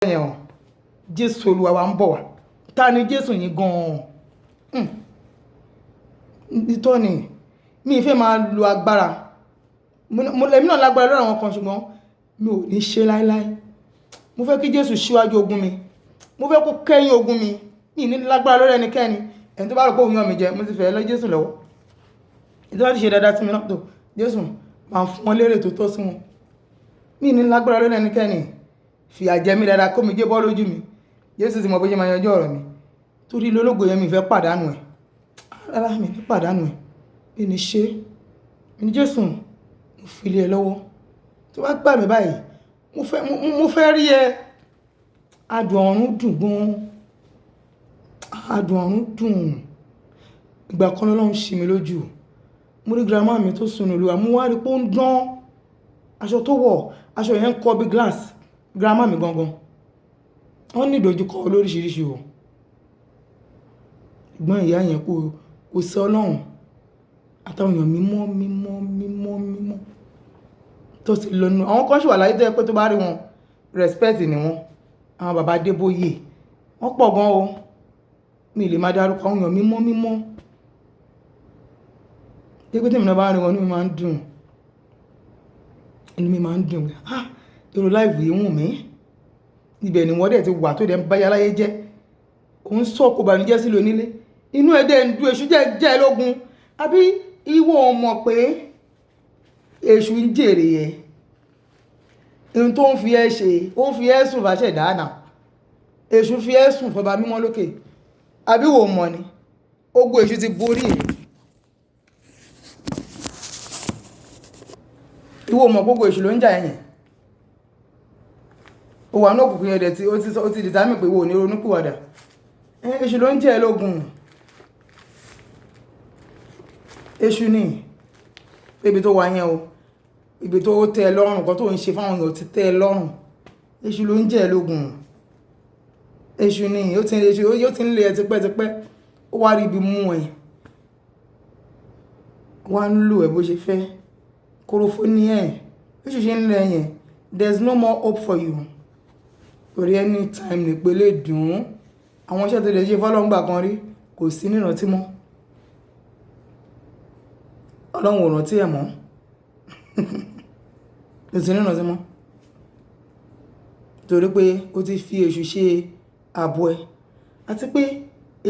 yẹn o Jésù Olúwa wa ń bọ̀ wá ta ni Jésù yìí gan-an ìtọ́ ni mi fẹ́ máa lo agbára èmi náà lágbára lọ́rọ̀ àwọn kan ṣùgbọ́n mi ò ní ṣe láíláí mo fẹ́ kí Jésù ṣíwájú ogun mi mo fẹ́ kó kẹ́yìn ogun mi ní lágbára lórí ẹnikẹ́ni ẹni tó bá rò pé òun yàn mí jẹ mo ti fẹ́ lọ Jésù lọ́wọ́ ìtọ́ bá ti ṣe dáadáa sí mi náà tó Jésù máa fún wọn lérè tó tọ́ sí wọn ní lágbára lórí ẹnikẹ́ni fìyà jẹ mí dáadáa kó mi jẹ́ bọ́ lójú mi Jésù ti mọ̀ bó ṣe máa yanjú ọ̀rọ̀ mi torí lólógo yẹn mi fẹ́ pàdánù ẹ̀ rárá mi ní pàdánù ẹ̀ mi ní ṣe mi ní Jésù mo fi lé ẹ lọ́wọ́ tó bá gbà mí báyìí mo fẹ́ rí ẹ adùn ọ̀run dùn gan adùn ọ̀run dùn ìgbà kan lọ́lọ́run ṣí mi lójú mo rí girama mi tó sùn Olúwa mo wá rí pé ó ń dán aṣọ tó wọ̀ aṣọ yẹn ń kọ́ bí glass girama mi gangan wọ́n ní ìdojúkọ lóríṣiríṣi o ìgbọ́n ìyá yẹn kò sí Ọlọ́run àtàwọn èèyàn mímọ́ tó ti lọ́nu àwọn kan ṣì wà láyé tó yẹ pé tó bá rí wọn respect ni wọn àwọn bàbá Adébóyè wọ́n pọ̀ gan o mi lè máa dárúkọ àwọn èèyàn mímọ́ jẹ́ pé tèmi náà bá rí wọn inú mi máa ń dùn èrò láìpẹ́ yìí wùn mí ibẹ̀ ni wọ́n dẹ̀ ti wà tó dẹ̀ ń báyá láyé jẹ́ òun sọ kò bànújẹ́ sí lónílé inú ẹ̀dẹ̀ ń du èṣù jẹ́ lógun àbí ìwọ mọ̀ pé èṣù ń jèrè ẹ̀ ohun tó ń fi ẹ́ ṣe ó ń fi ẹ́ sùn fàṣẹ dáànà èṣù fi ẹ́ sùn fọba mímọ́ lókè àbí wò mọ̀ ni ogun èṣù ti borí ẹ̀ ìwọ mọ̀ gbogbo èṣù ló ń jà ẹ̀yìn ó wà ní òkùnkùn ẹ̀dẹ̀ tí ó ti dìtámì pé wo ní ronúpìwàdà èṣù ló ń jẹ́ lógun èṣù ní ibi tó wà yẹn o ibi tó tẹ́ ẹ lọ́rùn kan tó ń ṣe fáwọn èèyàn ti tẹ́ ẹ lọ́rùn èṣù ló ń jẹ́ lógun èṣù ní ó ti ń lé ẹ tipẹ́tipẹ́ ó wá rí ibi mú ẹ wá ń lò ẹ bó ṣe fẹ́ kórófó ní ẹ èṣù ṣe ń lẹ yẹn there's no more hope for you orí anytime nípele dùn àwọn iṣẹ́ tó lè ṣe fọ́lọ́ngbà kan rí kò sí nírántí mọ́ Ọlọ́run ò rántí ẹ̀ mọ́ kò sí nírántí mọ́ torí pé ó ti fi èṣù ṣe ààbò ẹ̀ àti pé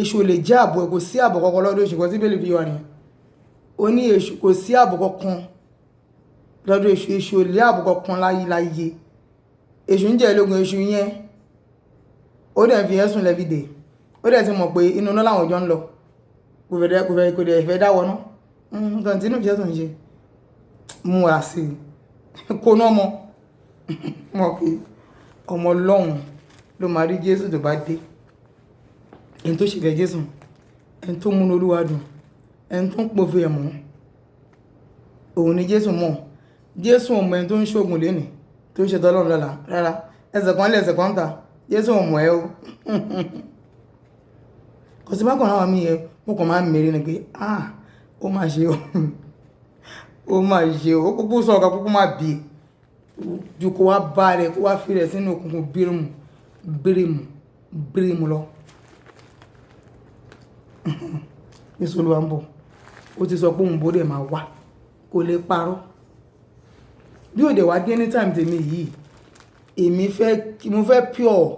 èṣù ò lè jẹ́ ààbò ẹ̀ kò sí ààbò kankan lọ́dọ̀ èṣù kan tí bẹ́ẹ̀ lè fi wà nìyẹn ó ní èṣù kò sí ààbò kankan lọ́dọ̀ èṣù ò lè ààbò kankan láyé èṣù ń jẹ́ lógun èṣù yẹn ó dẹ̀ fi ẹ̀sùn lẹ́fìdè ó dẹ̀ ti mọ̀ pé inú náà làwọn jọ ń lọ kò dẹ̀ fẹ́ dáwọ́ náà nǹkan tí inú ìfẹ́ tó ń ṣe mú wá sí kó náà mọ̀ pé ọmọ Ọlọ́run ló máa rí Jésù tó bá dé ẹni tó ṣèfẹ́ Jésù ẹni tó múnú Olúwa dùn ẹni tó ń pòfin ẹ̀ mọ́ òun ni Jésù mọ̀ Jésù ọmọ ẹni tó ń ṣoògùn lénìí tó ń ṣe tọ́lọ́run lọ́la rárá ẹsẹ̀ kan lé ẹsẹ̀ kan ta Jésù ọmọ ẹ o kò sí bákan náà mi yẹ mo kàn máa ń mèrè ni pé ó máa ṣe ó kúkú sọ ọ̀gá kúkú máa bì ju kó wá bá rẹ̀ kó wá fi rẹ̀ sínú òkùnkùn bírímù lọ Jésù Olúwa ń bọ̀ ó ti sọ pé òun bó dẹ̀ máa wá kò lè parọ́ bí òde wá dé anytime tèmi yìí mo fẹ́ pure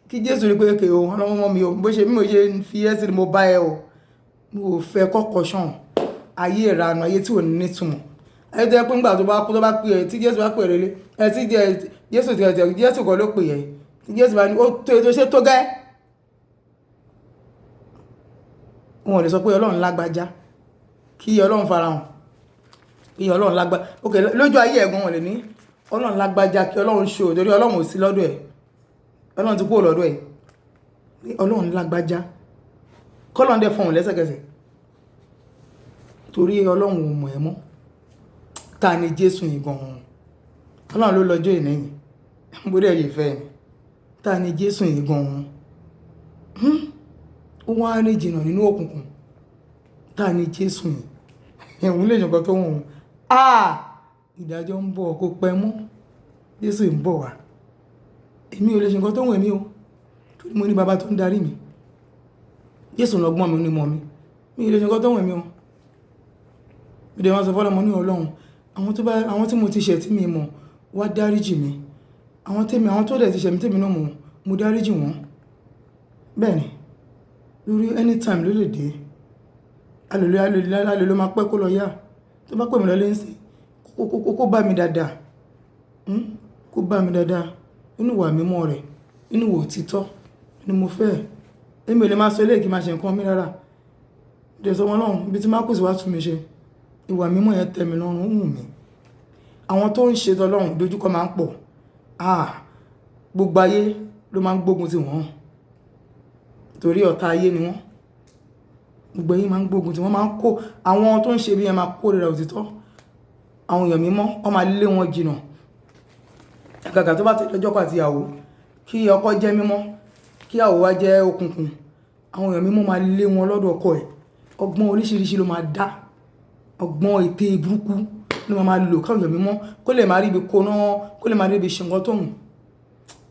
kí Jésù rí pé o ọlọ́mọ mi o bó ṣe mímọ̀ ṣe fi ẹ́ sí ni mo bá ẹ o mo fẹ́ kọ́kọ́ ṣàn ayé ìranù ayé tí ò ní nítumọ̀ ayé tó yẹ pé ńgbà tó bá pè ẹ́ tí Jésù bá pè rẹ̀ ẹ tí Jésù kọ́ ló pè ẹ́ tí Jésù bá ní ó tó ètò ṣe tó gẹ́ wọn ò lè sọ pé Ọlọ́run lágbájá kí Ọlọ́run farahàn kí Ọlọ́run lágbájá ok lójú ayé ẹ̀gbọ́n wọn lè ní Ọlọ́run lágbájá kí Ọlọ́run ṣe òdòrí Ọlọ́run ò sí lọ́dọ̀ ẹ̀ Ọlọ́run ti kúrò lọ́dọ̀ ẹ̀ Ọlọ́run lágbájá kọ́lọ́run dẹ̀ fọ̀hún lẹ́sẹ̀kẹsẹ̀ torí Ọlọ́run ò mọ̀ ẹ́ mọ́ ta ni Jésù yìí gan-an Ọlọ́run ló lọ́jọ́ ìnẹ́yìn bóde ẹ̀yẹ fẹ́ ni ta ni Jésù yìí gan-an ó wá rí jìnnà nínú òkùnkùn ta ni Jésù yìí ẹ̀hún lè jọ̀kọ́ tó wọ̀n ìdájọ́ ń bọ̀ kó pẹ́ mọ́ Jésù ń bọ̀ wá èmi ò lè ṣe nǹkan tó wù mí o torí mo ní bàbá tó ń darí mi. Jésù lọ́gbọ́n mi ní mọ̀ mi. Mi ò lè ṣe nǹkan tó wù mí o. Ìdè wọn sọ fọ́lọ́mọ ní Ọlọ́run, àwọn tí mo ti ṣẹ̀ tí mi mọ̀ wá dáríjì mi. Àwọn tó dẹ̀ ti ṣẹ̀ mi tèmi náà mọ̀ mo dáríjì wọ́n. Bẹ́ẹ̀ ni, lórí anytime ló lè dé. Alè ló máa pẹ́ kó lọ yá. Tó bá pè mí lọlé ń sìn, kó bá mi dáadáa. Kó bá mi dáadáa. Inú ìwà mímọ́ rẹ̀, inú ìwà òtítọ́ ni mo fẹ́. Èmi ò lè máa sọ eléyìí kí máa ṣe nǹkan mi rárá. Dẹ̀ sọ wọn lọ́run, ibi tí Marcus wá tún mi ṣe. Ìwà mímọ́ yẹn tẹ́ mi lọ́rùn, ó wù mí. Àwọn tó ń ṣe tọ́lọ́run dojúkọ máa ń pọ̀. Gbogbo ayé ló máa ń gbógun ti wọ́n. Torí ọ̀tá ayé ni wọ́n. Gbogbo ayé máa ń gbógun ti wọ́n, máa ń kó àwọn tó ń ṣe bí ẹ máa kórìíra òtítọ́. Àwọn èèyàn mímọ́, wọ́n máa lé wọn jìnà. Àgàgà tó bá ti lọ́jọ́ àti ìyàwó, kí ọkọ jẹ́ mímọ́, kí ìyàwó wá jẹ́ òkùnkùn. Àwọn èèyàn mímọ́ máa lé wọn lọ́dọ̀ ọkọ ẹ̀. Ọgbọ́n oríṣiríṣi ló máa dá. Ọgbọ́n ète burúkú ló máa lò káwọn èèyàn mímọ́ kó lè máa rí ibi kóná, kó lè máa rí ibi ṣe nǹkan tó hùn.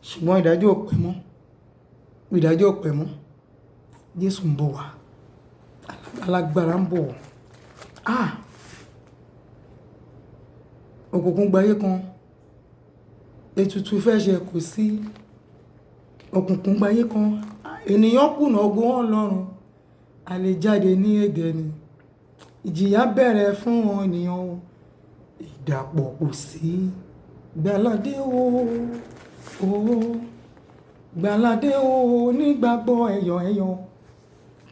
Ṣùgbọ́n ìdájọ́ ò pẹ́ mọ́. Ìdájọ́ ò pẹ́ mọ́. Jésù ń bọ̀ wá. Alágbára ń bọ̀. Òkùnkùn gbayé kan. Ètùtù fẹ́ ṣe kò sí. Òkùnkùn gbayé kan. Ènìyàn kùnà ogun Ọlọ́run. A lè jáde ní èdè ni. Ìjìyà bẹ̀rẹ̀ fún ènìyàn. Ìdàpọ̀ kò sí. Gbàládé o. Gbàládé o nígbàgbọ́ ẹ̀yọ̀.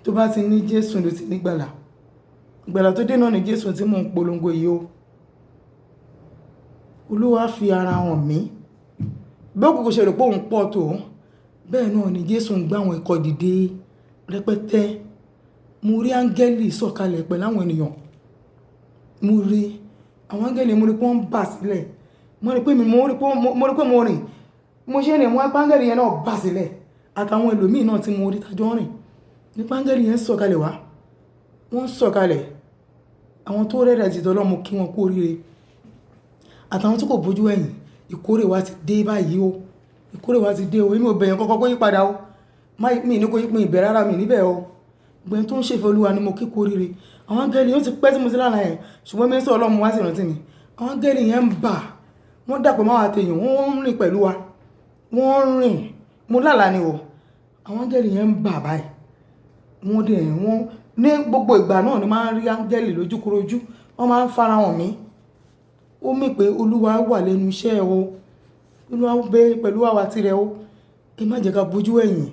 Tó bá ti ní Jésù ló ti ní gbàlà. Gbàlà tó dé náà ni Jésù tí mò ń polongo yìí o. Olúwa fi ara hàn mí. Bí òkùnkùn ṣe rò pé òun pọ̀ tó, bẹ́ẹ̀ náà ni Jésù ń gbá àwọn ikọ̀ dìde rẹpẹtẹ. Mo rí áńgẹ́lì sọ̀kalẹ̀ pẹ̀lú àwọn ènìyàn. Mo rí àwọn áńgẹ́lì, mo rí pé wọ́n bà sílẹ̀. Mo rí pé mo rìn. Mo ṣe rìn, wọ́n áńgẹ́lì yẹn náà bà sílẹ̀. Àtàwọn ẹlòmíì náà tí mo rí tajọ́ rìn. Nípa áńgẹ́lì yẹn sọ̀kalẹ̀ wá. Wọ́n sọ̀kalẹ̀. Àwọn tó rẹ̀rẹ̀ ti tọ́lọ́ mo kí wọn kú oríire. Àtàwọn tí kò bójú ẹ̀yìn, ìkórè wa ti dé báyìí o. Ìkórè wa ti dé o. Èmi ò bẹ̀yàn kọ́kọ́ kó yí padà o. Mi ní kó yí pin ìbẹ̀rẹ̀ ara mi níbẹ̀ o. Gbẹ̀yìn tó ń ṣe ìfẹ́ Olúwa ni mo kí kú oríire. Àwọn áńgẹ́lì yóò ti pẹ́ tí mo ti lánàá yẹn. Ṣùgbọ́n mi ń sọ Ọlọ́run wá sí ìrántí mi. Àwọn áńgẹ́lì yẹn ń bà. Wọ́n dàpọ̀ máa tèèyàn. Wọ́n ń rìn pẹ̀lú wa. Wọ́n ń rìn. Mo lálàá ni o. Àwọn áńgẹ́lì yẹn ń bà báyìí. Wọ́n ní gbogbo ìgbà náà ni máa ń rí áńgẹ́lì lójúkorojú. Wọ́n máa ń farahàn mí. Ó mì pé Olúwa wà lẹ́nu iṣẹ́ o. Olúwa ń bẹ pẹ̀lú àwa tirẹ̀ o. Ẹ má jẹ́ ká bójú ẹ̀yìn.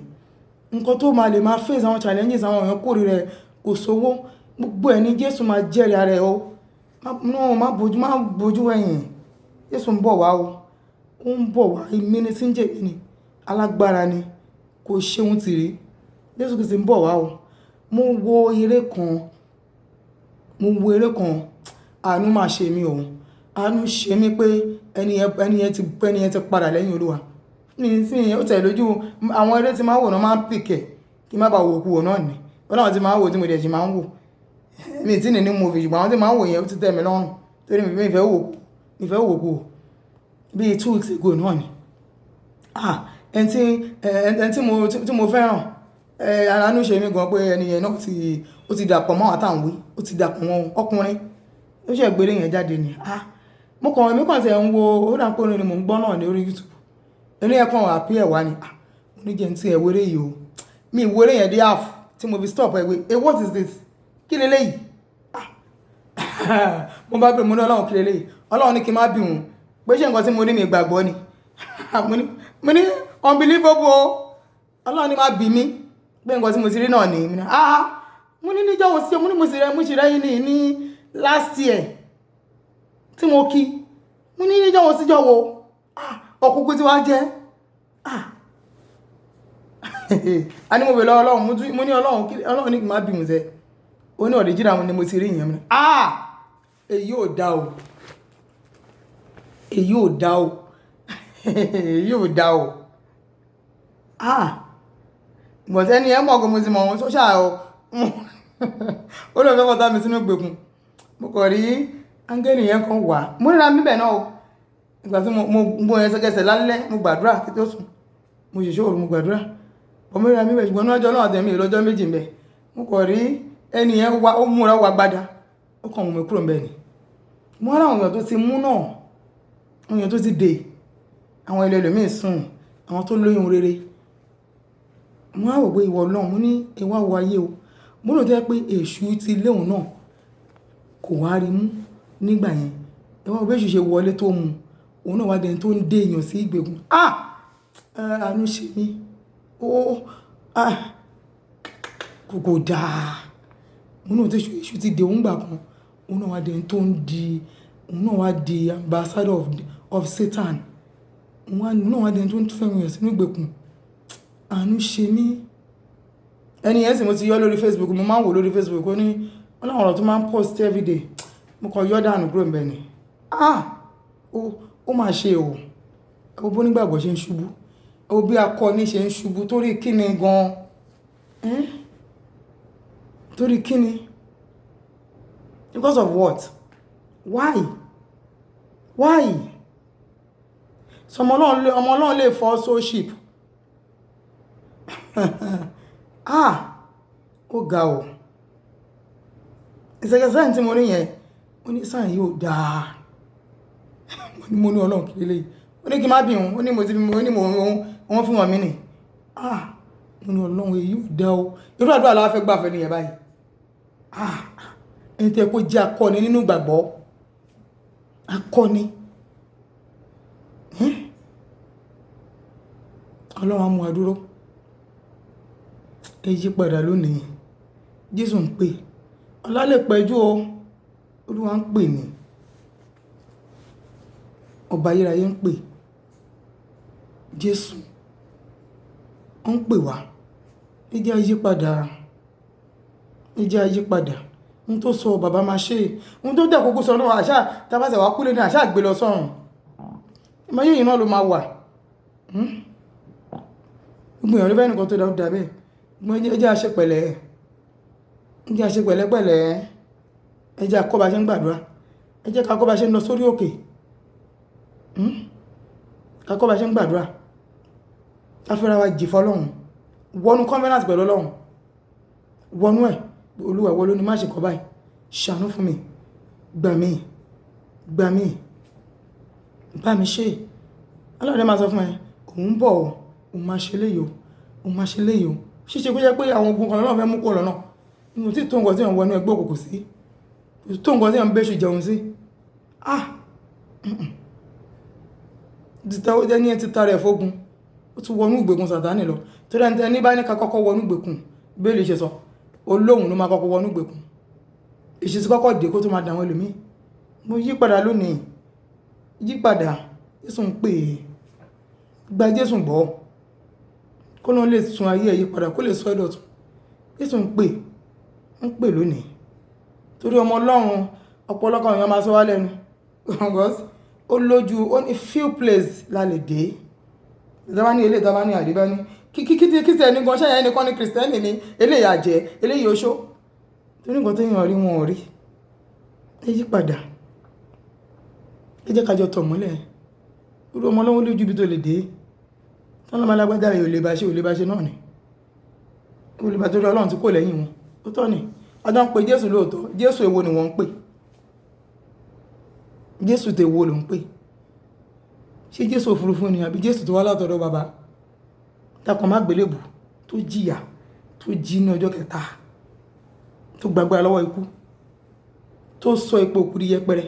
Nǹkan tó máa lè máa face àwọn challenges àwọn èèyàn kórìíra rẹ̀ kò sówó. Gbogbo ẹ̀ ní Jésù máa jẹ́rìí ara ẹ̀ o. Má bójú ẹ̀yìn. Jésù ń bọ̀ wá o. Ó ń bọ̀ wá. Èmi ni tí ń jẹ́ mi ni. Alágbára ni. Kò ṣe ohun tìrí. Jésù Kristi ń bọ̀ wá o. Mo wo eré kan. Àánú máa ṣe mí o. Àánú ṣe mí pé ẹni yẹn ti padà lẹ́yìn Olúwa. Ní ó tẹ̀ lójú àwọn eré tí máa wò náà máa ń pìkẹ̀ kí má bàa wò kú wò náà ni. Ọlọ́run ti máa ń wò tí mo dẹ̀ ṣe máa ń wò. Mi tí ní movie ṣùgbọ́n àwọn tí máa ń wò yẹn ó ti tẹ́ mi lọ́rùn. Torí mi ìfẹ́ wò kú. Bí 2 weeks ago náà ni. Ẹni tí mo fẹ́ràn. Àánú ṣe mí gan pé ẹni yẹn náà ó ti dàpọ̀ mọ́ àtàwọn wí. Ó ti dàpọ̀ mọ́ ọkùnrin. Ó ṣe gbére yẹn jáde ni. Mo kàn tẹ̀ ń wo ó dà pé orin ni mò ń gbọ́ náà ní orí YouTube. Ẹni ẹ̀kan àpí ẹ̀wà ni. Mo ní jẹ́ tí ẹ wéré yìí o. Mi ìwéré yẹn dé half tí mo fi stop ẹgbẹ́. What is this? Kí leléyìí? Mo bá bẹ̀rẹ̀ mo ní Ọlọ́run kí leléyìí. Ọlọ́run ní kí n má bì wọ́n. Pé ṣé nǹkan tí mo ní mi gbàgbọ́ ni. Mo ní unbelievable o. Ọlọ́run ní má bì mí. Pé nǹkan tí mo ti rí náà ni. Mo ní níjọ́ wo sí mo ní mo sì rẹ́ yín ní last year tí mo kí. Mo ní níjọ́ wo síjọ́ wo. Ọkùnkùn tí wá jẹ́. A ní mo bèèrè lọ́wọ́ Ọlọ́run. Mo ní Ọlọ́run ní kí n má bì wọ́n sẹ́. Ó ní original ni mo ti rí ìyẹn mi. Èyí ò dá o. Èyí ò dá o. Bọ̀tẹ́ ni ẹ mọ̀ ọkọ̀ mo ti mọ̀ wọn sọ́ṣà o. Ó lọ fẹ́ fọ́ta mi sínú gbèkùn. Mo kọ̀ rí áńgẹ́lì yẹn kan wà. Mo ríra míbẹ̀ náà o. Ìgbà tí mo gbọ́ ẹsẹ̀kẹsẹ̀ lálẹ́ mo gbàdúrà kí tó sùn. mo ṣe ṣòro mo gbàdúrà ọmọ ìrìn àmì bẹ̀ ṣùgbọ́n ní ọjọ́ náà àtẹ̀mí lọ́jọ́ méjì ń bẹ̀ mo kọ̀ rí ẹni yẹn wá ó múra wá gbádá ó kàn mú mi kúrò ń bẹ̀ ni mo rá àwọn èèyàn tó ti mú náà àwọn èèyàn tó ti dè àwọn ilẹ̀ ẹlòmíì sùn àwọn tó lóyún rere mo á wò pé ìwọ Ọlọ́run mo ní ẹwà wo ayé o mo lò tẹ́ pé èṣù ti léhùn náà kò wá rí mú nígbà yẹn ẹwà bí èṣù ṣe wọlé tó mu òun náà wá dẹni tó ń dé èèyàn sí ìgbèkùn àánú ṣe mí kò dáa òun náà tí èṣù ti dé òun gbà kan òun náà wá dẹni tó ń di òun náà wá di ambassador of Satan òun náà wá dẹni tó ń fẹ́ràn èèyàn sínú ìgbèkùn àánú ṣe mí ẹni yẹn sì mo ti yọ lórí Facebook mo máa ń wò lórí Facebook ó ní wọ́n láwọn ọ̀rọ̀ tó máa ń post everyday mo kàn yọ́ dànù kúrò ńbẹ̀ ni ó máa ṣe o ẹwọ bó nígbàgbọ́ ṣe ń ṣubú ẹwọ bí akọni ṣe ń ṣubú torí kíni gan torí kíni because of what why ọmọ náà lè fọ́ soulship ó ga o ìṣẹ̀gẹ̀sẹ̀ tí mo rí yẹn ó ní sáà yóò dáa mo ní Ọlọ́run kìí léyìí ó ní kí má bí wọn ó ní mo ti ó ní wọ́n fún wọn mí nì mo ní Ọlọ́run èyí ò dá o irú àdúrà la fẹ́ gbà fẹ́ nìyẹn báyìí ẹni tẹ́ kó jẹ́ akọni nínú ìgbàgbọ́ akọni Ọlọ́run á mú wa dúró ẹ yí padà lónìí Jésù ń pè ọlá lè pẹ́jú o Olúwa ń pè ní ọba ayérayé ń pè Jésù ó ń pè wá ẹ jẹ́ àyípadà ohun tó sọ bàbá máa ṣe ohun tó dẹ̀ kókó sọ náà àṣà tàbátẹ̀ wá kúlé ní àṣà gbé lọ sọ́run ìmọ̀yé yìí náà ló máa wà gbogbo èèyàn ló fẹ́ nìkan tó dá bẹ́ẹ̀ ẹ jẹ́ àṣẹ pẹ̀lẹ́ ẹ jẹ́ àṣẹ pẹ̀lẹ́pẹ̀lẹ́ ẹ jẹ́ àkọ́ bá ṣe ń gbàdúrà ẹ jẹ́ kakọ́ bá ṣe ń lọ sórí òkè kakọ́ bá ṣe ń gbàdúrà káfíra wa jì fọ́lọ́run wọnú conference pẹ̀lú Ọlọ́run wọnú ẹ̀ Olúwa wọ́n ló ní má ṣe kọ́ báyìí ṣàánú fún mi gbà mí bá mi ṣe Ọlọ́run máa sọ fún ẹ òun bọ̀ òun máa ṣe léyìí o ṣíṣe kó jẹ́ pé àwọn ogun kan lọ́nà fẹ́ mú kó lọ́nà inú tí tó nǹkan tí wọ́n wọnú ẹgbẹ́ òkùnkùn sí tó nǹkan tí wọ́n bẹ́ṣù jẹun sí ẹni ẹ ti ta rẹ̀ fógun ó tún wọnú ìgbèkùn Sátánì lọ tó dá ẹni bá ní ká kọ́kọ́ wọnú ìgbèkùn bẹ́ẹ̀lì ṣe sọ olóhùn ló máa kọ́kọ́ wọnú ìgbèkùn ìṣesí kọ́kọ́ dé kó tó máa dàwọn ẹlòmíì mo yí padà lónìí yí padà Jésù ń pè é gba Jésù gbọ́ kó ló lè sun ayé yí padà kó lè sọ ẹ̀dọ̀tún Jésù ń pè lónìí torí ọmọ Ọlọ́run ọ̀pọ̀lọpọ̀ èèyàn máa sọ wá lẹ́nu ó lójú ó ní few place la lè dé ìjọba ní ilé ìjọba ní àdébá ní kíkí ẹni gan ṣẹ́yà ẹnìkan ní kìrìsìtẹ́nì ní eléyìí àjẹ́ eléyìí oṣó torí nǹkan tó yàn rí wọn ò rí ẹ yí padà ẹ jẹ́ kájọ tọ̀ mọ́lẹ̀ irú ọmọ Ọlọ́run lójú ibi tó lè dé tọ́lá máa lágbájá rẹ̀ ò lè bá ṣe náà ni ó lè bá torí Ọlọ́run tí kò lẹ́yìn wọn ó tọ́ ni ọjọ́ ń pe Jésù lóòótọ́ Jésù èwo ni wọ́n ń pè Jésù tèwo ló ń pè ṣé Jésù òfurufú ni àbí Jésù tó wá látọ̀dọ̀ bàbá takàn má gbélébù tó jìyà tó jí ní ọjọ́ kẹta tó gbàgbára lọ́wọ́ ikú tó sọ ipò òkú di yẹpẹrẹ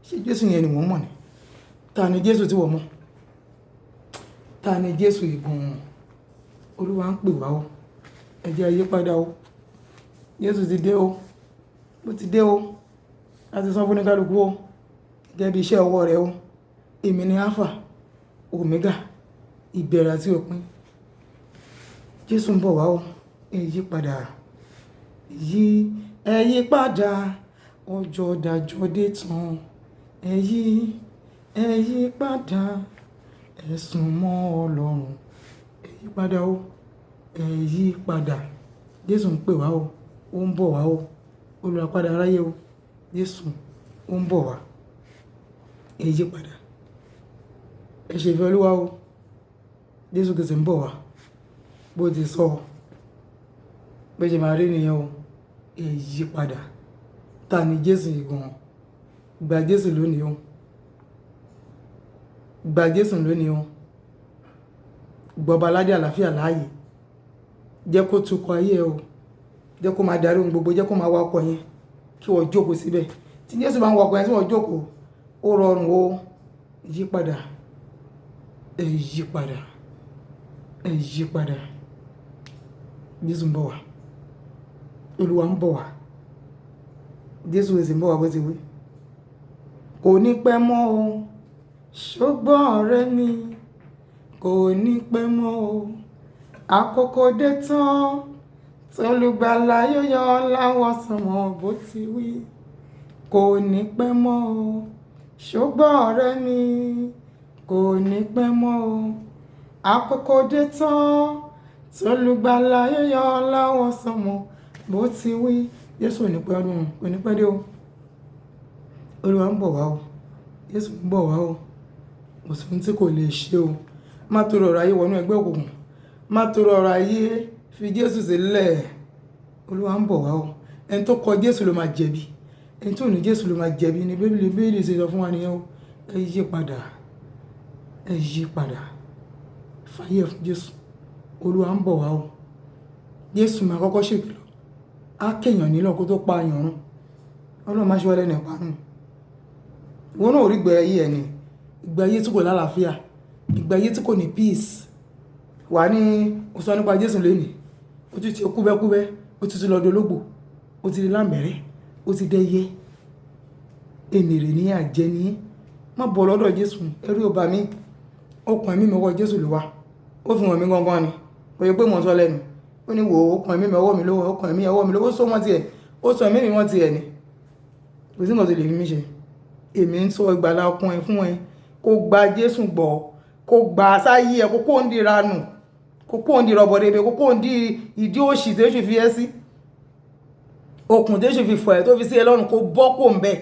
ṣé Jésù yẹn ni wọ́n mọ̀ ni ta ni Jésù tí wọ́n mọ̀ ta ni Jésù ìgbọ̀n Olúwa ń pè wá o ẹ jẹ́ ayé padà o Jésù ti dé o ó ti dé o láti sọ fún ní kálukú o gẹ́gẹ́ bí iṣẹ́ ọwọ́ rẹ̀ o èmi ni Alpha Omega ìbẹ̀rẹ̀ àti òpin Jésù ń bọ̀ wá o ẹ yí padà ẹ yí padà ọjọ́ dájọ́ dé tán ẹ yí padà ẹ sún mọ́ Ọlọ́run ẹ yí padà o ẹ yí padà Jésù ń pè wá o ó ń bọ̀ wá o olùràpadà aráyé o Jésù ó ń bọ̀ wá ẹ yí padà ẹ ṣe ìfẹ́ Olúwa o Jésù Kristi ń bọ̀ wá bó ti sọ bó ṣe máa rí nìyẹn o. Ẹ yí padà. Ta ni Jésù yìí gan? Gba Jésù lónìí o. Gba Jésù lónìí o. Gbọba aládé àlàáfíà láàyè. Jẹ́ kó tukọ̀ ayé ẹ o. Jẹ́ kó máa darí ohun gbogbo, jẹ́ kó máa wá ọkọ̀ yẹn kí wọ́n jókòó síbẹ̀. Tí Jésù bá ń wá ọkọ̀ yẹn tí wọ́n jókòó, ó rọrùn o. Yí padà. Ẹ yí padà. Ẹ yí padà. Jésù ń bọ̀ wá. Olúwa ń bọ̀ wá. Jésù Kristi ń bọ̀ wá bó ti wí. Kò ní pẹ́ mọ́ o. Ṣùgbọ́n ọ̀rẹ́ mi, kò ní pẹ́ mọ́ o. Àkókò dé tán. Olùgbàlà yóò yọ láwọ̀ sánmọ̀ bó ti wí. Kò ní pẹ́ mọ́ o. Ṣùgbọ́n ọ̀rẹ́ mi, kò ní pẹ́ mọ́ o. Àkókò dé tán. Olùgbàlà yóò yọ láwọ̀ sánmọ̀ bó ti wí. Jésù ò ní pẹ́ ọdún, kò ní pẹ́ dé o. Olúwa ń bọ̀ wá o. Jésù ń bọ̀ wá o. Kò sí ohun tí kò lè ṣe o. Má torí ọ̀rọ̀ ayé wọnú ẹgbẹ́ òkùnkùn. Má torí ọ̀rọ̀ ayé fi Jésù sílẹ̀. Olúwa ń bọ̀ wá o. Ẹni tó kọ Jésù ló máa jẹ̀bi. Ẹni tó ní Jésù ló máa jẹ̀bi ni Bíbélì ṣe sọ fún wa nìyẹn o. Ẹ yí padà. Ẹ yí padà. Fàyè fún Jésù. Olúwa ń bọ̀ wá o. Jésù máa kọ́kọ́ ṣèkìlọ̀. Á kẹ̀yàn nílọ̀ kó tó pa àyàn run. Ọlọ́run má ṣe wá lẹ́nu ìparun. Ìwọ náà ò rí ìgbé ayé ẹni. Ìgbé ayé tí kò lálàáfíà. Ìgbé ayé tí kò ní peace. Wà ní ó sọ nípa Jésù lónìí. Ó ti ti kúbẹ́kúbẹ́. Ó ti lọ dológbò. Ó ti di lámbẹ̀rẹ̀. Ó ti dẹ́yẹ. Èmèrè ní àjẹ́ ní. Má bọ̀ lọ́dọ̀ Jésù. Ẹ̀rù ò bà mí. Ọkàn mi mọ́wọ́ Jésù ló wà. Ó fi hàn mí gangan ni. Kò yẹ pé mò ń sọ lẹ́nu. Ó ní wò ó ọkàn mi mọ́wọ́ mi lówó. Ọkàn mi ọwọ́ mi lówó. Ó sọ wọ́n tiẹ̀. Ó sọ mí wọ́n tiẹ̀ ni. Kò sí nǹkan tó lè fi mí ṣe. Èmi ń sọ ìgbàlà ọkàn ẹ fún ẹ. Kó gba Jésù gbọ́. Kó gba sáyé ẹ. Kó kó ń di ranù. Kó kó ń di rọ̀bọ̀dẹ̀bẹ̀. Kó kó ń di ìdí òṣì tó ṣe fi ẹ́ sí. Okùn tó ṣe fi fọ̀ ẹ́ tó fi sí ẹ lọ́rùn. Kó bọ́ kó ń bẹ̀.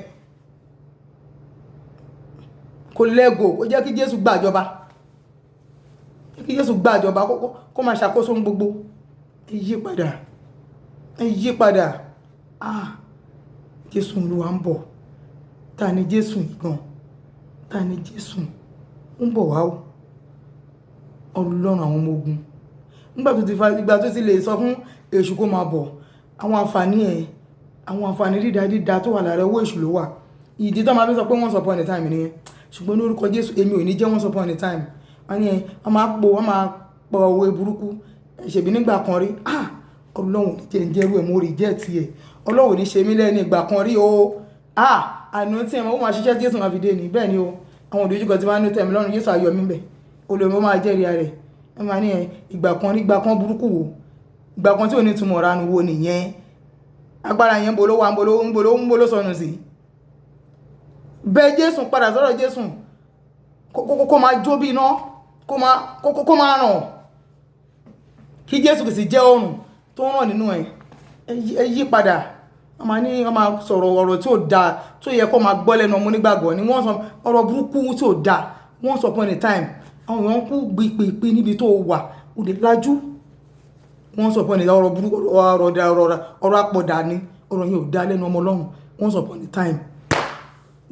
Kó lẹ́gò. Kó jẹ́ kí Jésù gbàjọba. Kí Jésù gbàjọba. Kó máa ṣàkóso ohun gbogbo. Ẹ yí padà. Ẹ yí padà. Jésù Olúwa ń bọ̀. Ta ni Jésù gan? Ta ni Jésù? Ń bọ̀ wá o. Ọlọ́run àwọn ọmọ ogun. Ìgbà tó ti lè sọ fún èṣù kó máa bọ̀. Àwọn àǹfààní dídá tó wà lára owó èṣù ló wà. Ìdí tó máa fi sọ pé once upon a time nìyẹn. Ṣùgbọ́n ní orúkọ Jésù èmi ò ní jẹ́ once upon a time. Wọ́n máa pọ̀ òwe burúkú. Ṣèbí nígbà kan rí. Ọlọ́run jẹ́ ń jẹ́rú ẹ̀ mo rí jẹ́ tiẹ̀. Ọlọ́run ní ṣe mí lẹ́ni ìgbà kan rí o. Àná tí ẹ̀mọ́ ó máa ṣiṣẹ́ Jésù máa fi dé ní bẹ́ẹ̀ ni o. Àwọn òdòjúkọ tí wọ́n ní tẹ̀mí lọ́rùn Jésù ayọ̀ mí bẹ̀. Olùmọ̀ ó máa jẹ́rìí rẹ̀. Ẹ máa ní ìgbà kan burúkú wo. Ìgbà kan tí ò ní túmọ̀ ranu wo nìyẹn. Agbára yẹn ń bolo sọnù sí. Bẹ Jésù padà sọ́dọ̀ Jésù. Kó máa jó bí iná. Kó máa ràn. Kí Jésù kìí sì jẹ́ oòrùn tó ń ràn nínú ẹ̀. Ẹ yí padà. Wọ́n máa sọ̀rọ̀ ọ̀rọ̀ tí ò dáa tó yẹ kó máa gbọ́ lẹ́nu ọmọ onígbàgbọ́ ni wọ́n sọ ọ̀rọ̀ burúkú tí ò dáa. Once upon a time àwọn èèyàn kú gbìpìpì níbi tó wà ó lè lájú. Once upon a time ọ̀rọ̀ burúkú ọ̀rọ̀ àpọ̀dà ni ọ̀rọ̀ yẹn ò dáa lẹ́nu ọmọ Ọlọ́run. Once upon a time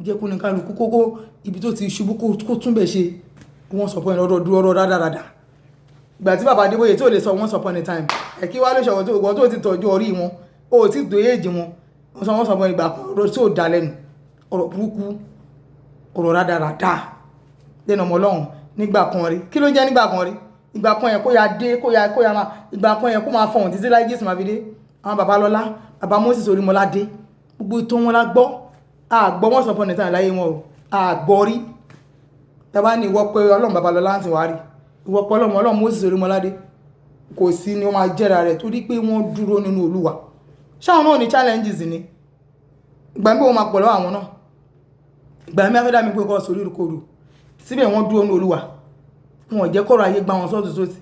jẹ́ kó ní kálukú kókó ibi tó ti ṣubú kó tún bẹ̀ ṣe. Once upon a time ọ̀rọ̀ rádaràdà. Ìgbà tí bàbá Adébóyè tí ò lè sọ once upon a time ẹ̀kí wá ló ṣọ̀wọ́ tó ti tọ́jú orí wọn ó ti tó èjì wọn wọ́n sọ fún ìgbà kan ọ̀rọ̀ tí ò dá lẹ́nu ọ̀rọ̀ burúkú ọ̀rọ̀ rádaràdà lẹ́nu ọmọ Ọlọ́run nígbà kan rí. Kí ló ń jẹ́ nígbà kan rí? Ìgbà kan yẹn kó ya dé kó ya máa ìgbà kan yẹn kó máa fọ̀hún títí láì Jésù máa fi dé. Àwọn bàbá Lọ́lá bàbá Moses Orímọládé gbogbo tó wọn la gbọ́ àgbọ́ once upon a time láyé wọn o àgbọ́ rí. Tàbá ní ìwọ pé Ọlọ́run bàbá Lọ́lá ń ti wá rí ìwọ pé Ọlọ́run Moses Orímọládé kò sí ni wọ́n máa jẹ́ra rẹ̀ torí pé wọ́n dúró nínú Olúwa. Ṣáwọn náà ní challenges ni ìgbà mi wọ́n máa pọ̀ lọ́wọ́ àwọn náà ìgbà mi afẹ́dá mi pé kọ́ sórí ìrúkòrò síbẹ̀ wọ́n dúró nínú Olúwa wọn ò jẹ́ kọ́rọ̀ ayé gbá wọn sọ́tù sósì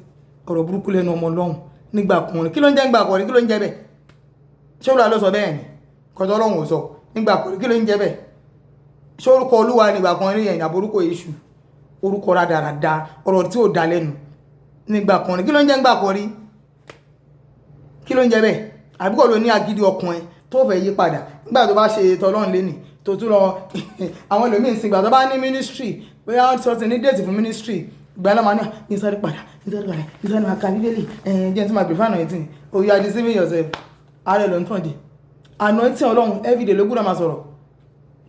ọ̀rọ̀ burúkú lẹ́nu ọmọ Ọlọ́run nígbà kan kí ló ń jẹ́ nígbà kan rí kí ló ń jẹ́ bẹ́ẹ̀ ṣé Olúwa ló sọ bẹ́ẹ̀ ni kọ́tọ́ Ọlọ́run ò sọ nígbà kan rí kí ló ń jẹ́ bẹ́ẹ̀ ṣé orúkọ Olúwa nígbà kan rí ẹ̀yìn àbórúkọ Èṣù orúkọ rádaràda ọ̀rọ̀ tí ò dá lẹ́nu nígbà kan rí. Kí ló ń jẹ́ ńgbà kan rí? Kí ló ń jẹ́ bẹ́ẹ̀? Àbí kò ló ní agídí ọkùnrin tó fẹ́ yí padà nígbà tó bá ṣe tọlọ́run lénìí tó tún lọ àwọn ẹlòmíín sí ìgbà tó bá ní ministry bóyá wọ́n ti sọ ti ní déètì fún ministry ìgbà náà máa ní sáré padà máa ka bíbélì jẹ́ tí máa prefer anointing. Oh, you are deceiving yourself. Ààrẹ ló ń tàn dé. Anointing Ọlọ́run everyday ló gbọ́dọ̀ máa sọ̀rọ̀,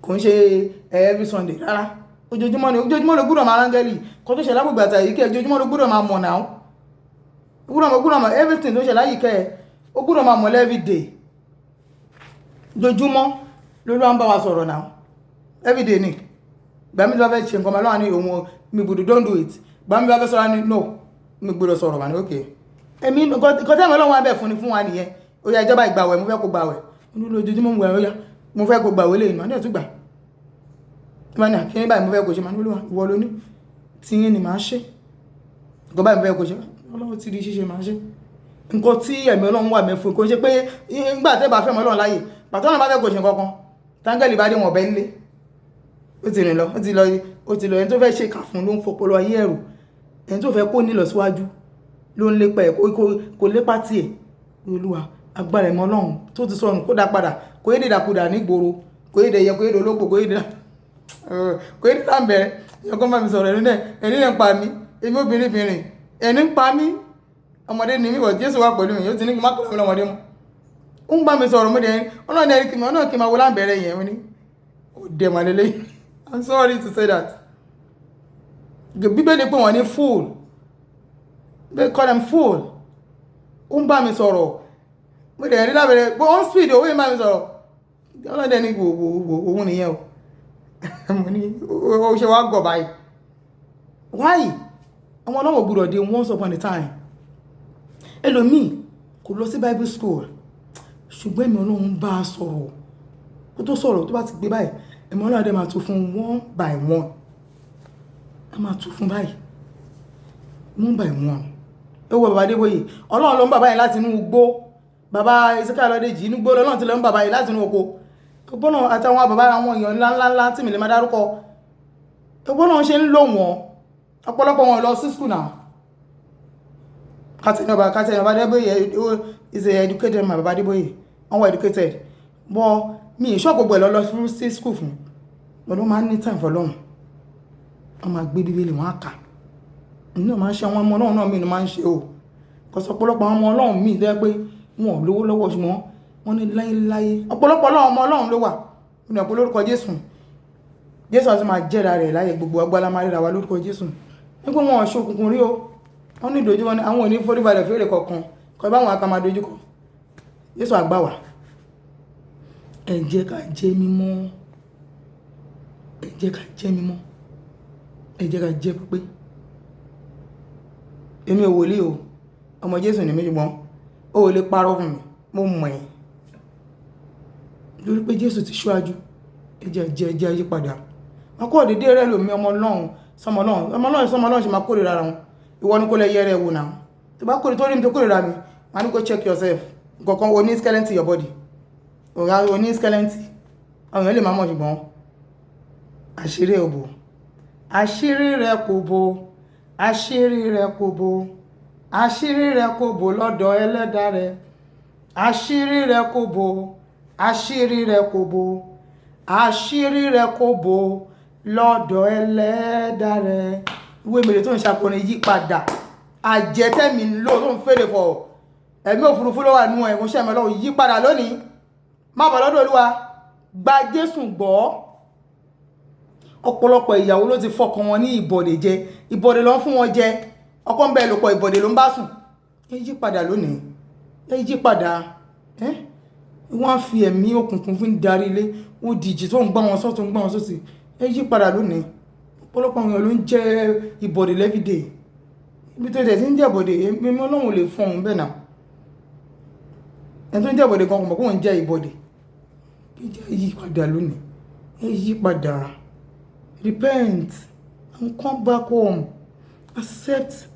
kò ń ṣe every Sunday rárá. Ojoojúmọ́ ló gbọ́dọ̀ máa rángẹ́lì kó tó ṣe lágbègbè àtàyè kí ojoojúmọ́ ló gbọ́dọ̀ máa mọ̀ náà. Gbọ́dọ̀ máa everything tó ṣe láyìíkẹ́ ẹ̀ ó gbọ́dọ̀ máa mọ̀ everyday. Ojoojúmọ́ ló ló ń bá wa sọ̀rọ̀ náà everyday ni. Gbà mí ló fẹ́ ṣe nǹkan máa lọ́wọ́ ní òun mi gbọ́dọ̀ don't do it. Gbà mí ló fẹ́ sọ̀rọ̀ ní no mi gbọ́dọ̀ sọ̀rọ̀ wà ní okay. Èmi nǹkan tẹ́mi Ọlọ́run wá bẹ̀ fún wa nìyẹn. Ó yá ìjọba ìgbàwẹ̀ mo fẹ́ kó gbàwẹ̀. Lójoojúmọ́ mo wẹ̀ ó yá mo fẹ́ kó gbàwẹ̀ lè ìmọ̀ ní ẹ̀túgbà. Ìmọ̀ ní àkíní báyìí mo fẹ́ kó ṣe máa ní Olúwa ìwọ ló ní tí yín ni máa ṣe. Nǹkan báyìí mo fẹ́ kó ṣe Ọlọ́run ti di ṣíṣe máa ṣe. Nǹkan tí ẹ̀mí Ọlọ́run wà mẹ́fún kò ṣe pé nígbà tẹ́ bá fẹ́ mọ́ Ọlọ́run láyè pàtó náà bá fẹ́ kó ṣe nǹkan kan táńgẹ́lì bá dé wọn bẹ́ nílé ó ti rìn lọ ó ti lọ ẹni tó fẹ́ ṣe kà fún ló ń fọpọlọ ayé ẹ̀rù ẹni tó fẹ́ kó nílọ síwájú ló ń lépa ẹ̀ kò lépa tiẹ̀. Olúwa agbára ẹ̀mọ́ Ọlọ́run tó ti sọnù kó dá padà kò yé dìdàkudà nígboro kò yé dẹ̀yẹ kò yé dológbò kò yé dáńbẹ̀rẹ̀ ẹ̀kọ́ bá mi sọ̀rọ̀ ẹ̀rí ń pa mí èmi obìnrin ẹ̀ní ń pa mí ọmọdé ni mí wọ̀ Jésù wà pẹ̀lú mi yóò ti ní kí n má pẹ̀lú ọmọdé mu ó ń bá mi sọ̀rọ̀ mo dẹ̀ ọlọ́run ẹ̀rí kí n máa wo láǹbẹ̀rẹ̀ yẹn ní ó dẹ̀ mà lélẹ̀. I'm sorry to say that. Bíbélì pé wọ́n ní fool they call them fool. Ó ń bá mi sọ̀rọ̀ mo dẹ̀ rí lábẹ̀rẹ̀ bó on speed owó yìí bá mi sọ̀rọ̀ ọlọ́run dẹ̀ ní òun nìyẹn o mo ní ó ṣe wá gọ̀ báyìí. Why? Àwọn ọlọ́wọ̀ gbọ́dọ̀ dé once upon a time. Ẹlòmíì kò lọ sí Bible school ṣùgbọ́n ẹ̀mí Ọlọ́run bá a sọ̀rọ̀ kó tó sọ̀rọ̀ tó bá ti gbé báyìí ẹ̀mí Ọlọ́run dẹ̀ máa tún fún one by one. A máa tún fún báyìí one by one. Ẹ wo bàbá Adébóyè Ọlọ́run ló ń bàbá yẹn láti inú igbó bàbá Ezekiel Ọlọ́dèjì inú igbó lọ́nà tí ló ń bàbá yẹn láti inú oko. Ọgbọ́nà àtàwọn bàbá àwọn èèyàn ńláńlá tí mi lè máa dárúkọ ọgbọ́nà ṣe ń lò wọ́n ọ̀pọ̀lọpọ̀ wọn lọ sí school náà. Kátẹ́ni ọba Adébóyè is a educated man bàbá Adébóyè wọ́n were educated but mi ìṣọ́ gbogbo ẹ̀ lọ fún sí school fún but wọ́n máa ń ní time for long. Wọ́n máa gbé bíbélì wọn á kà ní ọmọ ṣe àwọn ọmọ náà mi ni máa ń ṣe o kò sọ ọ̀pọ̀lọpọ̀ àwọn ọmọ Ọlọ́run mi tẹ́ pé wọn ò lówó lọ́wọ́ ṣùgbọ́n wọ́n ní láyéláyé ọ̀pọ̀lọpọ̀ ọmọ Ọlọ́run ló wà nínú ọ̀pọ̀ lórúkọ Jésù àti máa jẹ́ra rẹ̀ láyé gbogbo agbára máa ríra wa lórúkọ Jésù nígbà wọn ọ̀ṣọ́ òkùnkùn rí o wọ́n ní ìdójú wọn ni àwọn ò ní foríbalẹ̀ fèrè kọ̀ọ̀kan kọ báwọn aka máa dojúkọ Jésù àgbà wá. Ẹ jẹ́ ká jẹ́ mímọ́ ẹ jẹ́ ká jẹ́ mímọ́ ẹ jẹ́ ká jẹ́ pípé. Èmi ò wòlíì o ọmọ Jésù ni mí ṣùgbọ́n ó lè parọ́ fún mi mo mọ̀ ẹ́ lórí pé Jésù ti ṣíwájú ẹ jẹ́ àyípadà. Wọn kọ́ dédé rẹ̀ lómi ọmọ Ọlọ́run sọmọ Ọlọ́run ṣe máa kórìíra ara wọn ìwọ ní kó lẹ yẹrẹ wò náà tó bá kórìí tó rí mi tó kórìíra mi wọ́n ní kó check yourself nǹkan o ní skeleton your body o ní skeleton àwọn èèyàn lè máa mọ̀ ṣùgbọ́n àṣírí ẹ̀ bò àṣírí rẹ̀ kò bò àṣírí rẹ̀ kò bò àṣírí rẹ̀ kò bò lọ́dọ̀ ẹlẹ́dà rẹ̀ àṣírí rẹ̀ kò bò àṣírí rẹ̀ kò bò àṣírí rẹ̀ kò bò lọ́dọ̀ ẹlẹ́dà rẹ̀. Ìwé mèrè tó ń ṣàkórin yí padà àjẹtẹ́mi ló tó ń fèrè fọ̀ ẹ̀mí òfurufú ló wà nínú ẹ̀mú ṣẹ́mi Ọlọ́run yí padà lónìí má bọ̀ lọ́dọ̀ Olúwa gba Jésù gbọ́. Ọ̀pọ̀lọpọ̀ ìyàwó ló ti fọkàn wọn ní ìbọ̀dè jẹ ìbọ̀dè ló ń fún wọn jẹ ọkọ ń bẹ lòpọ̀ ìbọ̀dè ló ń bá sùn. Ẹ yí padà lónìí ẹ yí padà wọ́n á fi ẹ̀mí òkùnkùn fún darí ilé wọ́n dìjì tó ń gbá wọn sọ́tún ń gbá wọn sósì ẹ yí padà lónìí. Ọ̀pọ̀lọpọ̀ àwọn èèyàn ló ń jẹ́ ìbọ̀dè lẹ́fídè ibi tó tẹ̀ sí ń jẹ́ ìbọ̀dè mímọ́ Ọlọ́run lè fún òun bẹ́ẹ̀ náà ẹni tó ń jẹ́ ìbọ̀dè kan kò mọ̀ kó ń jẹ́ ìbọ̀dè. Ẹ yí padà lónìí ẹ yí padà repent and come back home accept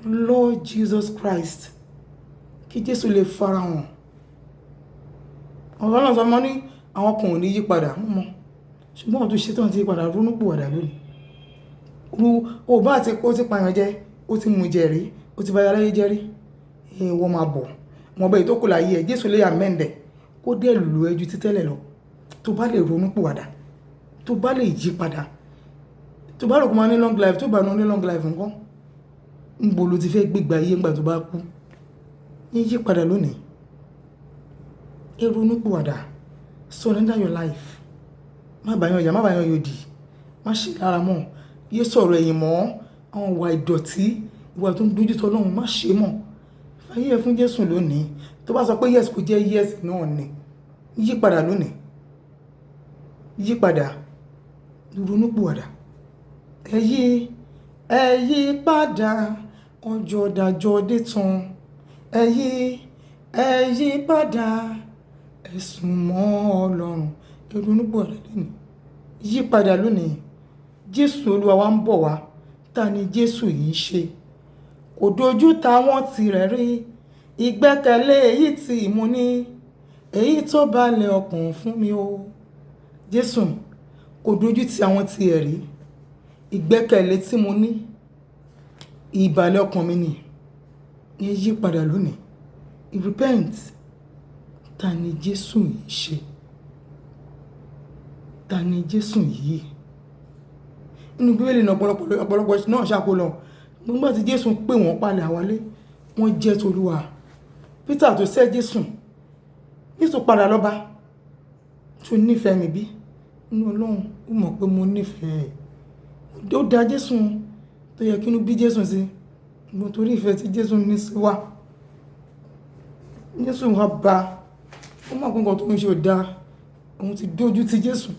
Lord Jesus Christ kí Jésù lè farahàn. Ọ̀rọ̀ náà sọ mọ́ ní àwọn kan ò ní yí padà mọ́ ṣùgbọ́n ọ̀tún ṣetán ti yí padà ronú pìwàdà lónìí. O bá ti pààyàn jẹ ó ti mú jẹ rí ó ti bá yàrá yé jẹ́rí wọ́n máa bọ̀ wọ́n bẹ́ẹ̀ tó kù láyé ẹ̀ Jésù lè amẹ́ndẹ̀ kó dẹ̀ lò ẹ́ ju títẹ́lẹ̀ lọ tó bá lè ronú pìwàdà tó bá lè yí padà tó bá rò kó máa ní long life tó bá ní long life nǹkan ń bo ló ti fẹ́ gbégbá ayé ńgbà tó bá kú yí padà lónìí ronú pìwàdà surrender your life má bàyàn ọjà má bàyàn yòdì má ṣe lára mọ́ yé sọ̀rọ̀ ẹ̀yìn mọ́ àwọn ìwà ìdọ̀tí ìwà tó ń dojú tọ Ọlọ́run má ṣe mọ́ fàyè ẹ fún Jésù lónìí tó bá sọ pé yes kò jẹ́ yes náà ni yí padà lónìí yí padà ronú pìwàdà ẹ yí padà ọjọ́ dájọ́ dé tán ẹ yí padà ẹ sùn mọ́ Ọlọ́run ronú pìwàdà lónìí yí padà lónìí Jésù Olúwa wa ń bọ̀ wá ta ni Jésù yìí ṣe kò dojú táwọn tirẹ̀ rí ìgbẹ́kẹ̀lé èyí tí mo ní èyí tó balẹ̀ ọkàn fún mi o Jésù kò dojú tí àwọn tirẹ̀ rí ìgbẹ́kẹ̀lé tí mo ní ìbàlẹ̀ ọkàn mi ni yí padà lónìí repent ta ni Jésù yìí ṣe ta ni Jésù yìí inú Bíbélì náà ọ̀pọ̀lọpọ̀ náà ṣàkólọ nígbà tí Jésù pè wọ́n palẹ̀ àwálé wọ́n jẹ́ t'Olúwa Peter tó sẹ́ Jésù padà lọ́ba tó nífẹ̀ẹ́ mi bí inú Ọlọ́run ó mọ̀ pé mo nífẹ̀ẹ́ ó dá Jésù tó yẹ kí inú bí Jésù sí mo torí ìfẹ́ tí Jésù ní sí wa Jésù wá bá ó mọ̀ pé nǹkan tó ń ṣe ò dáa òun ti dójú ti Jésù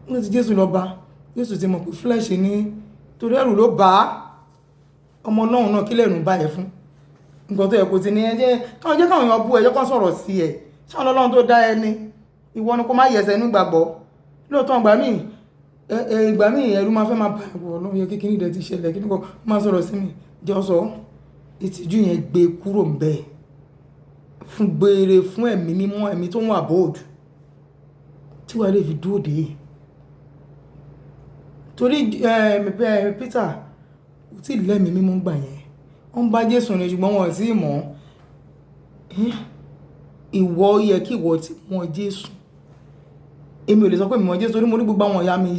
ní ti Jésù lọ bá Jésù ti mọ̀ pé flesh ní torí ẹ̀rù ló bá ọmọ Ọlọ́run náà kí lẹ́rù bá ẹ fún nǹkan tó yẹ kó ti ní ẹjẹ́ káwọn jẹ́ káwọn èèyàn bú ẹjọ́ kan sọ̀rọ̀ sí ẹ̀ ṣáwọn Ọlọ́run tó dá ẹni ìwọ ni kó má yẹsẹ̀ inú gbàgbọ́ lóòótọ́ ìgbà míì ẹ̀rù máa fẹ́ máa bá ẹ̀wọ̀ Ọlọ́run yẹ kíkiri dẹ̀ ti ṣẹlẹ̀ kí nìkan máa sọ̀rọ̀ sí mi jẹ́ sọ ìtìjú yẹn gbé kúrò ń bẹ́ẹ̀ fún gbére fún ẹ̀mí mímọ́ ẹ̀mí tó ń wà bold tí wàá lè fi dúró dé torí Peter kò tí lẹ́mìí mímọ́ gbà yẹn wọ́n bá Jésù ní ṣùgbọ́n wọn sí mọ̀ ìwọ yẹ kí ìwọ ti mọ̀ Jésù èmi ò lè sọ pé mi mọ̀ Jésù torí mo ní gbogbo àwọn ìyá mi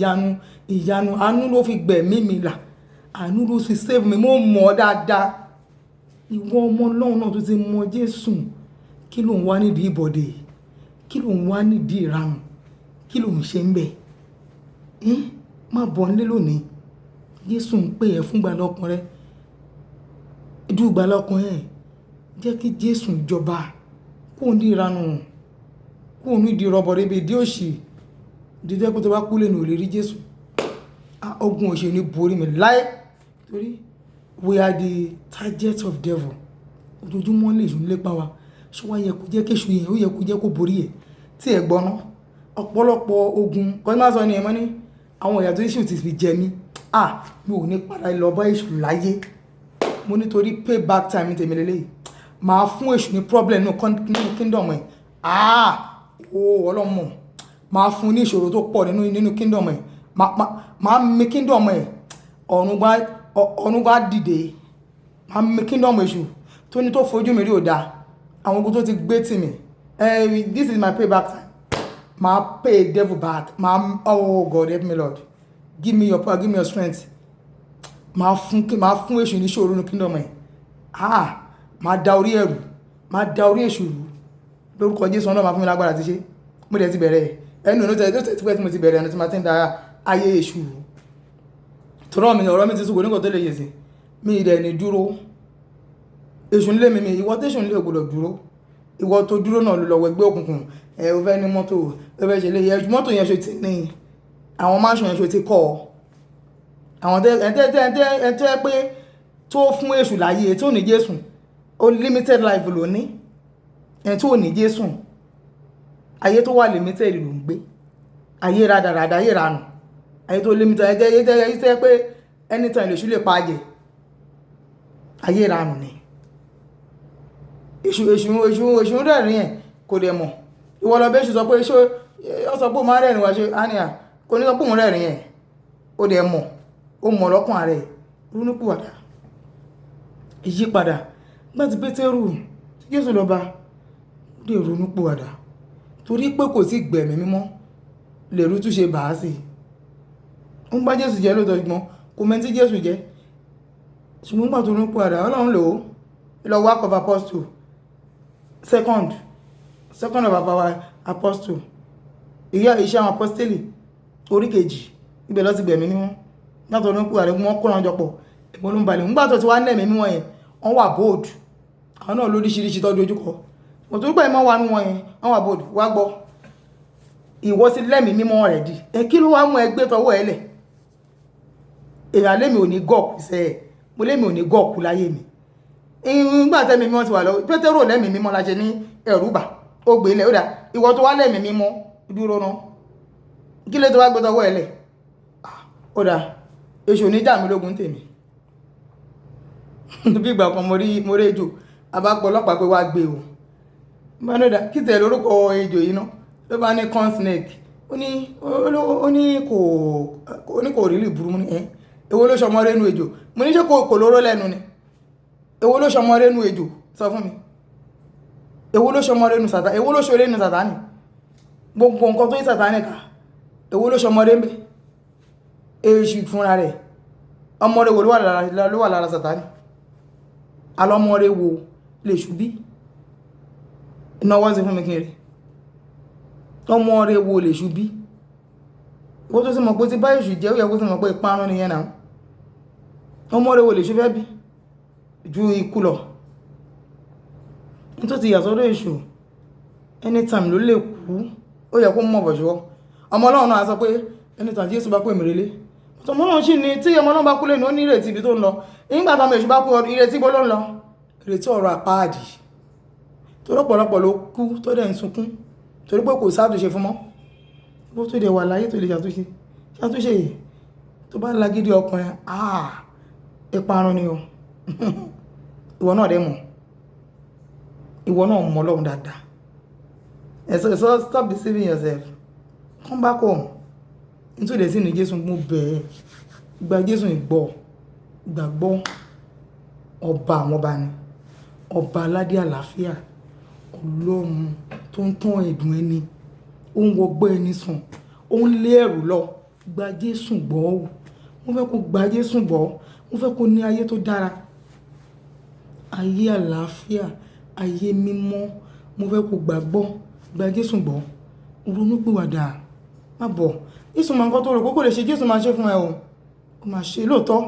ìyanu àánú ló fi gbẹ̀mí mi là àánú ló fi save mi mo mọ̀ dáadáa ìwọ ọmọ Ọlọ́run náà tó ti mọ̀ Jésù kí ló ń wá nídìí ìbọ̀dé kí ló ń wá nídìí ìranù kí ló ń ṣe ń bẹ̀ má bọ̀ nílé lónìí Jésù ń pè ẹ́ fún gbàlọ́kàn rẹ ìdú gbàlọ́kàn ẹ̀ jẹ́ kí Jésù jọba kó ní ìranù kó ní ìdí rọ̀bọ̀ rẹ̀ bí ìdí òṣì dídẹ́ kó tó bá kú lẹ́nu ò lè rí Jésù ogun òṣì ní borí mi láé torí we are the target of devil ojoojúmọ́ lè ṣùn lépa wa ṣọwọ́ yẹ kó jẹ́ kéṣù yẹn ó yẹ kó jẹ́ kó borí ẹ̀ tí ẹ̀ gbọ́ná ọ̀pọ̀lọpọ̀ ogun kọ́ni máa sọ ni ẹ̀mọ́ ní àwọn ìyà tó Èṣù ti fi jẹ mí mi ò ní padà lọ bá Èṣù láyé mo nítorí payback time tèmi lélẹ́yìí máa fún Èṣù ní problem nínú kingdom ẹ̀ ọlọ́mọ máa fún ní ìṣòro tó pọ̀ nínú kingdom ẹ̀ máa mi kingdom ẹ̀ ọ̀run bá dìde máa mi kingdom Èṣù tó ní tó fojú mi rí ò dáa àwọn ogun tó ti gbé tì mí this is my payback time máa pay devil back oh God help me Lord give me your power give me your strength máa fún Èṣù ní ṣòro nínú kingdom ẹ̀ máa da orí ẹ̀rù máa da orí Èṣù rú lórúkọ Jésù náà máa fún mi lágbára ti ṣe mo dẹ̀ ti bẹ̀rẹ̀ ẹnu ìlú tẹ̀ tí pẹ́ tí mo ti bẹ̀rẹ̀ ẹnu tí máa ti ń da ayé Èṣù rú tọ́rọ mi ọ̀rọ̀ mi ti sùgbò nígbà tó lè yẹ sí mi ìdẹ̀ ní dúró Èṣù nílé mi ìwọ tẹ́ṣù nílé ògbòdò dúró ìwọ tó dúró náà ló lọ́wọ́ ẹgbẹ́ òkùnkùn ó fẹ́ ní mọ́tò ó fẹ́ ṣe lé mọ́tò yẹn ṣe ti ní àwọn máṣọ̀ yẹn ṣe ti kọ́ àwọn ẹ̀tẹ́ pé tó fún Èṣù láyé tó ní Jésù ó limited life ló ní ẹ̀ tó ní Jésù ayé tó wà limited ló ń gbé ayé rádaràdà ayé ranù ayé tó limited ayé tẹ́ pé anytime lè ṣú lè pààjẹ́ ayé ranù ni Èṣù rẹ̀ rí ẹ̀ kò dẹ̀ mọ̀ ìwọ lọ bẹ́ Èṣù sọ pé ó sọ pé ó máa rẹ̀rìn wá ṣe àníyà kò ní sọ pé òun rẹ̀rìn ẹ̀ ó dẹ̀ mọ̀ ó mọ̀ lọ́kàn rẹ̀ ronúpìwàdà ìyípadà nígbà tí Pétérù tí Jésù lọ bá dé ronú pìwàdà torí pé kò sí gbẹ̀mí mímọ́ lèrú tún ṣe bàá sí ó ń bá Jésù jẹ́ lóòótọ́ ṣùgbọ́n kò mẹ́ntí Jésù jẹ́ ṣùgbọ́n gbà tó ronú pìwàdà Ọlọ́run lò ó lọ Work of Apostle second of our apostle iṣẹ́ àwọn apostoli orí kejì ibẹ̀ lọ ti gbẹ̀mí mímọ́ látọ̀ ronú pìwàdà wọ́n kó ránjọpọ̀ ìmọ̀ ló ń balẹ̀ nígbà tó ti wá nẹ̀mí mímọ́ yẹn wọ́n wà bold àwọn náà lóríṣiríṣi tó dojúkọ mo tó gbà ìmọ̀ wa nú wọn yẹn wọ́n wà bold wá gbọ́ ìwọ sí lẹ́mí mímọ́ rẹ̀ di kí ló wá mú ẹgbẹ́ tọwọ́ ẹ lẹ̀ èèyàn lémi ò ní gọ́ọ̀kù sẹ́ ẹ̀ mo lémi ò ní gọ́ọ̀kù láyé mi nígbà tẹ́mi mímọ́ ti wà lọ Pétérù lẹ́mí mímọ́ la ṣe ní ẹ̀rú bà ó gbé ilẹ̀ ó dà ìwọ tó wá lẹ́mí mímọ́ dúró ná kí ló tó wá gbé tọwọ́ ẹ lẹ̀ ó dà èṣù oníjà mi lógun tèmi bí ìgbà kan mo rí ejò abápọ̀ ọlọ́pàá pé wá gbé o bá ní ọ̀dà kí tẹ̀ lórúkọ ejò yìí náà ló bá ní corn snake ó ní kò rí lè burú mú ní èwo ló ṣọmọ rénú ejò mo ní ṣe kò lóró lẹ́nu ni èwo ló ṣọmọ rénú ejò sọ fún mi èwo ló ṣọmọ rénú sàtá èwo ló ṣọ rénú sàtánì gbogbo nǹkan tó yí sàtánì ká èwo ló ṣọmọ rénú èṣù fúnra rẹ̀ ọmọ rẹ̀ wo ló wà lára sàtánì alọ́mọ rẹ̀ wo lè ṣubí ìnáwó sí fún mi kiri ọmọ rẹ̀ wo lè ṣubí ó tó sì mọ̀ pé tí bá èṣù jẹ́ ó yẹ kó sì mọ̀ pé ìparun nìyẹn náà ọmọ rẹ̀ wo lè ṣubẹ́ bí ju ikú lọ ní tó ti yàtọ̀ lórí èṣù anytime ló lè kú ó yẹ kó mọ̀ bọ̀ṣọ́ ọmọ Ọlọ́run náà sọ pé anytime Jésù bá pè mí relé ọmọ náà sì ní tí ọmọ náà bá kú lè ní ó ní ìrètí ibi tó ń lọ nígbà táwọn èṣù bá kú ìrètí bó ló ń lọ ìrètí ọ̀rọ̀ àpáàdì tó rọ̀pọ̀lọpọ̀ ló kú tó dẹ̀ ń sunkún torí pé kò sáàtúnṣe fún mọ́ bó tó dẹ̀ wà láyé tó lè ṣàtúnṣe yìí tó bá lágídí ọkùnrin ìparun ni o ìwọ náà dẹ̀ mọ̀ ìwọ náà mọ̀ Ọlọ́run dáadáa so stop deceiving yourself come back home nítorí lè sí ní Jésù mú bẹ̀ẹ́ gba Jésù ìgbọ́ gbàgbọ́ ọba àwọn ọba ni ọba aládé àlàáfíà Ọlọ́run tó ń tán ẹ̀dùn ẹni ó ń wọgbọ́ ẹni sùn ó ń lé ẹ̀rù lọ gba Jésù gbọ́ ó mo fẹ́ kó gba Jésù gbọ́ mo fẹ́ kó ní ayé tó dára ayé àlàáfíà ayé mímọ́ mo fẹ́ kó gbàgbọ́ gba Jésù gbọ́ ronúpìwàdà má bọ̀ Jésù máa ń kọ́ tó rò kókò lè ṣe Jésù máa ṣe fún ẹ o ó máa ṣe lóòótọ́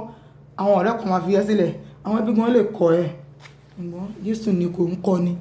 àwọn ọ̀rẹ́ kan máa fi ẹ́ sílẹ̀ àwọn ẹbí gan lè kọ́ ẹ ṣùgbọ́n Jésù ni kò ń kọ́ ni